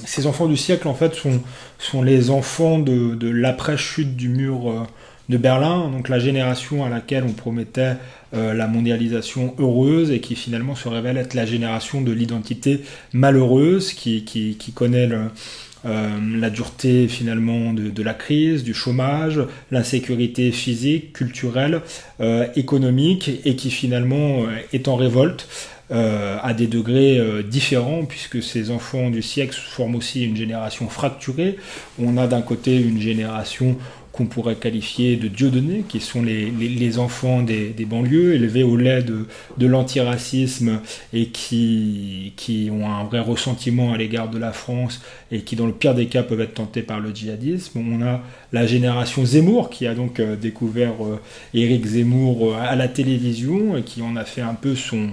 Ces enfants du siècle, en fait, sont les enfants de l'après-chute du mur de Berlin, donc la génération à laquelle on promettait la mondialisation heureuse et qui finalement se révèle être la génération de l'identité malheureuse, qui connaît la dureté finalement de la crise, du chômage, l'insécurité physique, culturelle, économique, et qui finalement est en révolte à des degrés différents, puisque ces enfants du siècle forment aussi une génération fracturée. On a d'un côté une génération qu'on pourrait qualifier de Dieudonné, qui sont les enfants des banlieues, élevés au lait de l'antiracisme et qui ont un vrai ressentiment à l'égard de la France et qui, dans le pire des cas, peuvent être tentés par le djihadisme. On a la génération Zemmour, qui a donc découvert Éric Zemmour à la télévision et qui en a fait un peu son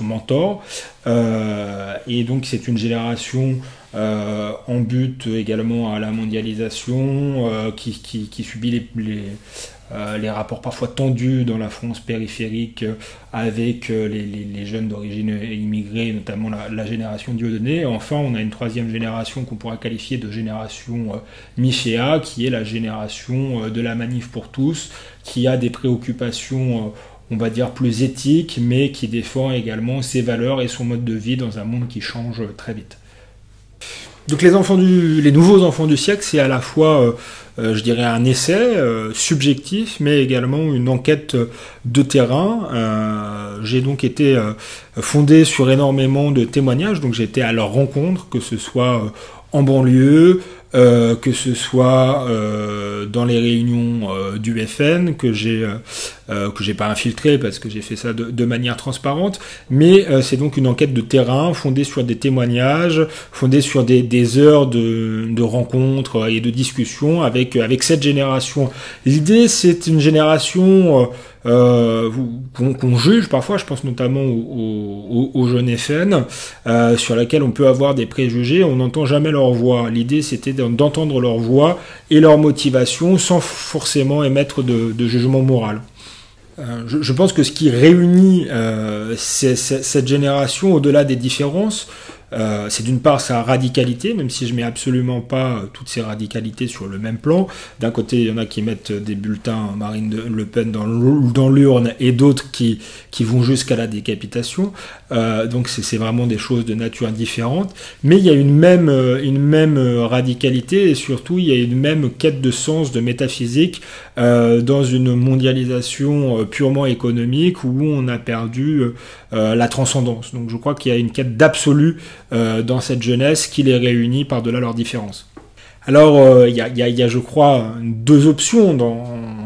mentor. Et donc c'est une génération en but également à la mondialisation, qui subit les rapports parfois tendus dans la France périphérique avec les jeunes d'origine immigrée, notamment la génération Dieudonné. Enfin, on a une troisième génération qu'on pourra qualifier de génération Michéa, qui est la génération de la manif pour tous, qui a des préoccupations on va dire plus éthiques, mais qui défend également ses valeurs et son mode de vie dans un monde qui change très vite. Donc les nouveaux enfants du siècle, c'est à la fois, je dirais, un essai subjectif, mais également une enquête de terrain. J'ai donc été fondé sur énormément de témoignages, donc j'ai été à leur rencontre, que ce soit en banlieue, que ce soit dans les réunions du FN, que j'ai pas infiltré parce que j'ai fait ça de manière transparente, mais c'est donc une enquête de terrain fondée sur des témoignages, fondée sur des heures de rencontres et de discussions avec cette génération. L'idée, c'est une génération qu'on juge parfois, je pense notamment aux jeunes FN, sur laquelle on peut avoir des préjugés, on n'entend jamais leur voix. L'idée, c'était d'entendre leur voix et leur motivation sans forcément émettre de jugement moral. Je pense que ce qui réunit cette génération, au-delà des différences, c'est d'une part sa radicalité, même si je mets absolument pas toutes ces radicalités sur le même plan. D'un côté, il y en a qui mettent des bulletins Marine Le Pen dans l'urne et d'autres qui vont jusqu'à la décapitation. Donc c'est vraiment des choses de nature différente. Mais il y a une même radicalité et surtout il y a une même quête de sens, de métaphysique dans une mondialisation purement économique où on a perdu la transcendance. Donc je crois qu'il y a une quête d'absolu dans cette jeunesse qui les réunit par-delà leurs différences. Alors, il y a, je crois, deux options.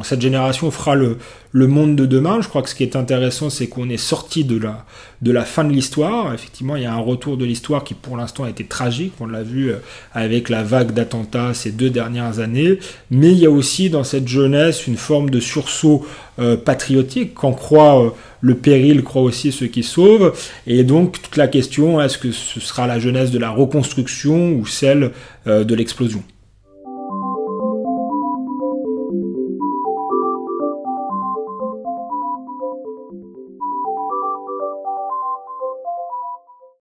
Cette génération fera le monde de demain. Je crois que ce qui est intéressant, c'est qu'on est sorti de la fin de l'histoire. Effectivement, il y a un retour de l'histoire qui, pour l'instant, a été tragique. On l'a vu avec la vague d'attentats ces 2 dernières années. Mais il y a aussi, dans cette jeunesse, une forme de sursaut patriotique. Quand croit le péril, croit aussi ceux qui sauvent. Et donc, toute la question, est-ce que ce sera la jeunesse de la reconstruction ou celle de l'explosion ?